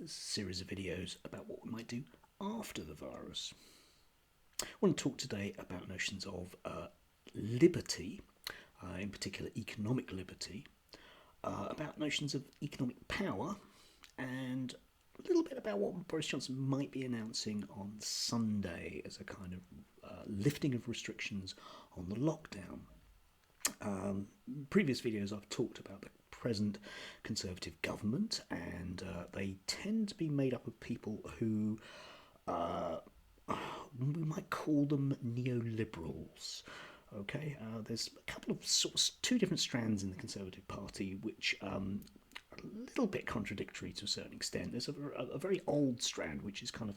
series of videos about what we might do after the virus. I want to talk today about notions of liberty, in particular economic liberty, about notions of economic power, and a little bit about what Boris Johnson might be announcing on Sunday as a kind of lifting of restrictions on the lockdown. Previous videos I've talked about the present Conservative government, and they tend to be made up of people who we might call them neoliberals. Okay, there's a couple of two different strands in the Conservative Party which are a little bit contradictory to a certain extent. There's a very old strand which is kind of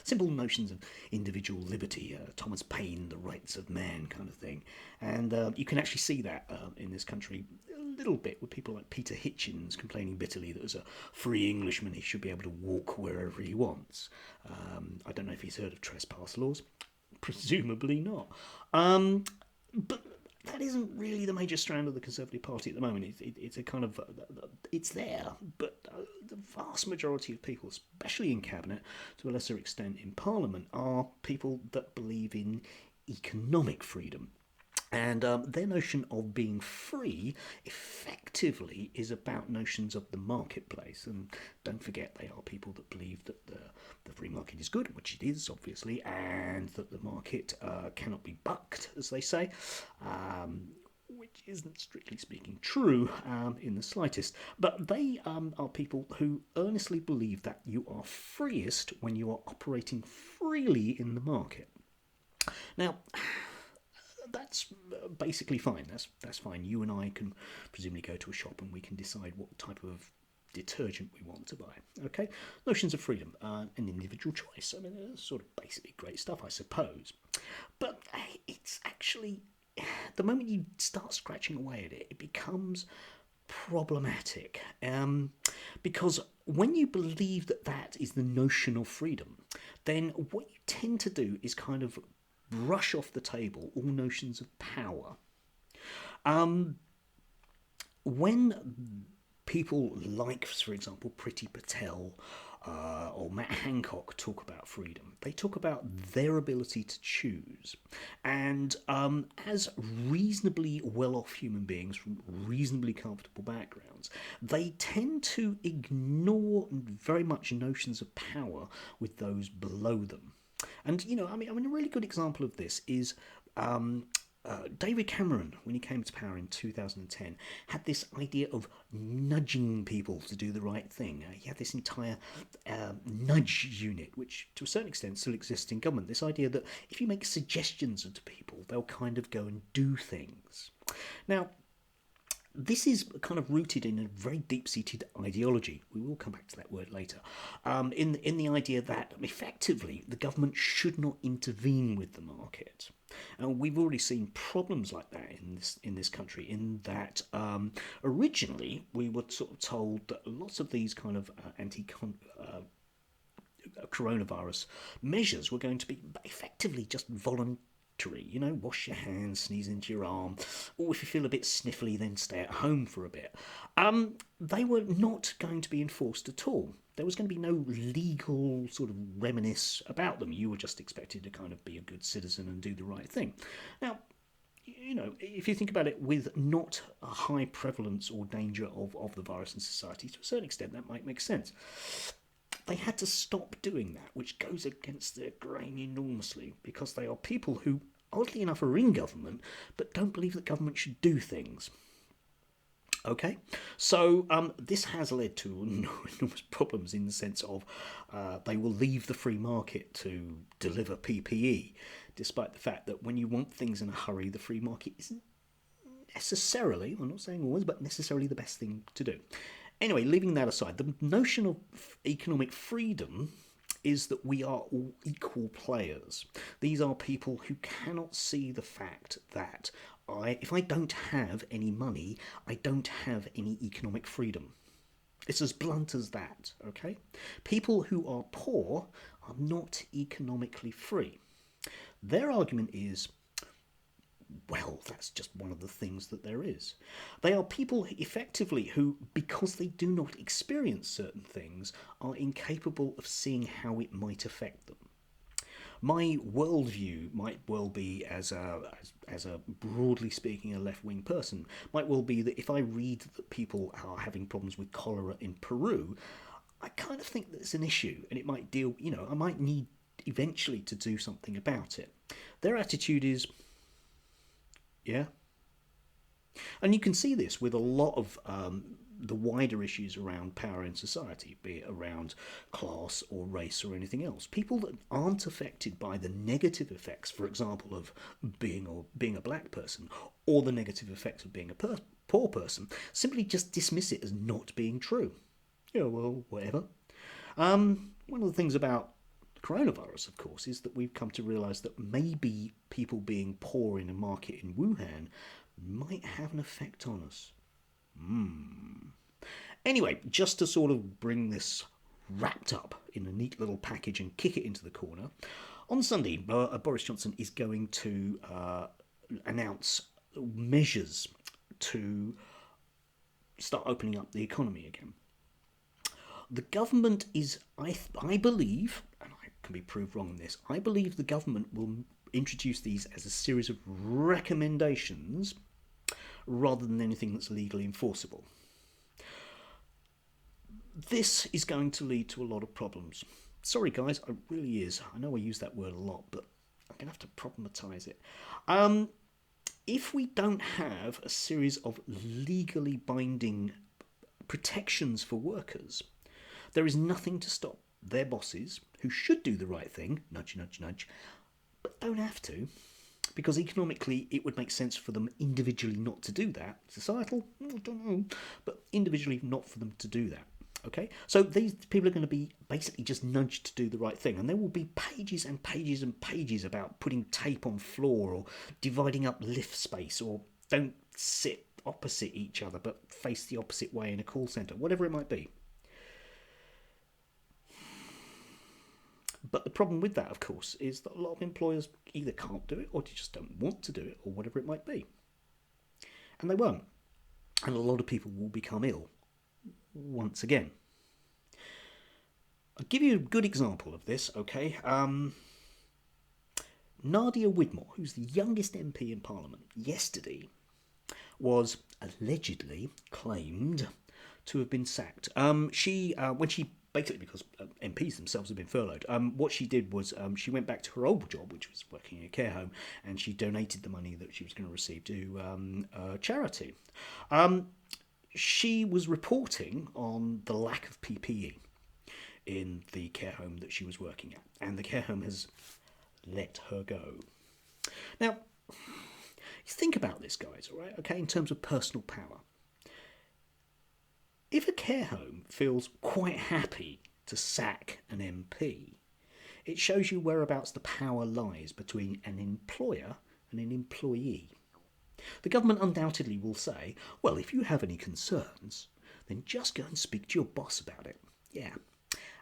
simple notions of individual liberty, Thomas Paine, the rights of man kind of thing. And you can actually see that in this country a little bit with people like Peter Hitchens complaining bitterly that as a free Englishman he should be able to walk wherever he wants. I don't know if he's heard of trespass laws. Presumably not. But that isn't really the major strand of the Conservative Party at the moment. It's a kind of it's there, but the vast majority of people, especially in cabinet, to a lesser extent in Parliament, are people that believe in economic freedom. And their notion of being free effectively is about notions of the marketplace. And don't forget, they are people that believe that the free market is good, which it is, obviously, and that the market cannot be bucked, as they say, which isn't strictly speaking true in the slightest. But they are people who earnestly believe that you are freest when you are operating freely in the market. Now, that's basically fine. That's fine. You and I can presumably go to a shop and we can decide what type of detergent we want to buy. Okay, notions of freedom, an individual choice. I mean, it's sort of basically great stuff, I suppose. But it's actually the moment you start scratching away at it, it becomes problematic. Because when you believe that that is the notion of freedom, then what you tend to do is kind of brush off the table all notions of power. When people like, for example, Priti Patel or Matt Hancock talk about freedom, they talk about their ability to choose. And as reasonably well-off human beings from reasonably comfortable backgrounds, they tend to ignore very much notions of power with those below them. And, I mean, a really good example of this is David Cameron, when he came to power in 2010, had this idea of nudging people to do the right thing. He had this entire nudge unit, which to a certain extent still exists in government. This idea that if you make suggestions to people, they'll kind of go and do things. Now, this is kind of rooted in a very deep-seated ideology. We will come back to that word later. In the idea that effectively the government should not intervene with the market. And we've already seen problems like that in this country. In that originally we were sort of told that lots of these kind of coronavirus measures were going to be effectively just voluntary. Wash your hands, sneeze into your arm, or if you feel a bit sniffly, then stay at home for a bit. They were not going to be enforced at all. There was going to be no legal sort of reminisce about them. You were just expected to kind of be a good citizen and do the right thing. Now, if you think about it, with not a high prevalence or danger of the virus in society, to a certain extent, that might make sense. They had to stop doing that, which goes against their grain enormously, because they are people who, oddly enough, are in government, but don't believe that government should do things. Okay, so this has led to enormous problems in the sense of they will leave the free market to deliver PPE, despite the fact that when you want things in a hurry, the free market isn't necessarily, I'm not saying always, but necessarily the best thing to do. Anyway, leaving that aside, the notion of economic freedom is that we are all equal players. These are people who cannot see the fact that if I don't have any money, I don't have any economic freedom. It's as blunt as that, okay? People who are poor are not economically free. Their argument is, well, that's just one of the things that there is. They are people effectively who, because they do not experience certain things, are incapable of seeing how it might affect them. My worldview might well be, as a broadly speaking a left wing person, might well be that if I read that people are having problems with cholera in Peru, I kind of think that it's an issue, and it might deal. I might need eventually to do something about it. Their attitude is, yeah, and you can see this with a lot of the wider issues around power in society, be it around class or race or anything else. People that aren't affected by the negative effects, for example, of being a black person, or the negative effects of being a poor person, simply just dismiss it as not being true. Yeah, well, whatever. One of the things about coronavirus, of course, is that we've come to realise that maybe people being poor in a market in Wuhan might have an effect on us. Anyway, just to sort of bring this wrapped up in a neat little package and kick it into the corner, on Sunday, Boris Johnson is going to announce measures to start opening up the economy again. The government is, I believe, and I can be proved wrong on this, I believe the government will introduce these as a series of recommendations rather than anything that's legally enforceable. This is going to lead to a lot of problems. Sorry, guys, it really is. I know I use that word a lot, but I'm going to have to problematise it. If we don't have a series of legally binding protections for workers, there is nothing to stop their bosses, who should do the right thing, nudge, nudge, nudge, but don't have to, because economically it would make sense for them individually not to do that. Societal, I don't know, but individually not for them to do that. Okay, so these people are going to be basically just nudged to do the right thing, and there will be pages and pages and pages about putting tape on floor, or dividing up lift space, or don't sit opposite each other but face the opposite way in a call centre, whatever it might be. But the problem with that, of course, is that a lot of employers either can't do it, or they just don't want to do it, or whatever it might be. And they won't. And a lot of people will become ill once again. I'll give you a good example of this, okay? Nadia Whitmore, who's the youngest MP in Parliament, yesterday was allegedly claimed to have been sacked. When she basically, because MPs themselves have been furloughed, what she did was she went back to her old job, which was working in a care home, and she donated the money that she was going to receive to charity. She was reporting on the lack of PPE in the care home that she was working at, and the care home has let her go. Now, think about this, guys, all right? Okay, in terms of personal power. If a care home feels quite happy to sack an MP, it shows you whereabouts the power lies between an employer and an employee. The government undoubtedly will say, well, if you have any concerns, then just go and speak to your boss about it. Yeah.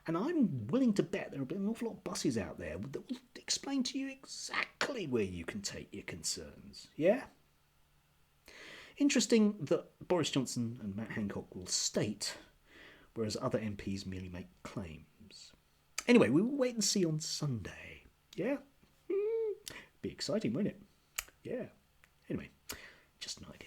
And I'm willing to bet there will be an awful lot of bosses out there that will explain to you exactly where you can take your concerns. Yeah? Interesting that Boris Johnson and Matt Hancock will state, whereas other MPs merely make claims. Anyway, we will wait and see on Sunday. Yeah? Be exciting, won't it? Yeah. Anyway, just an idea.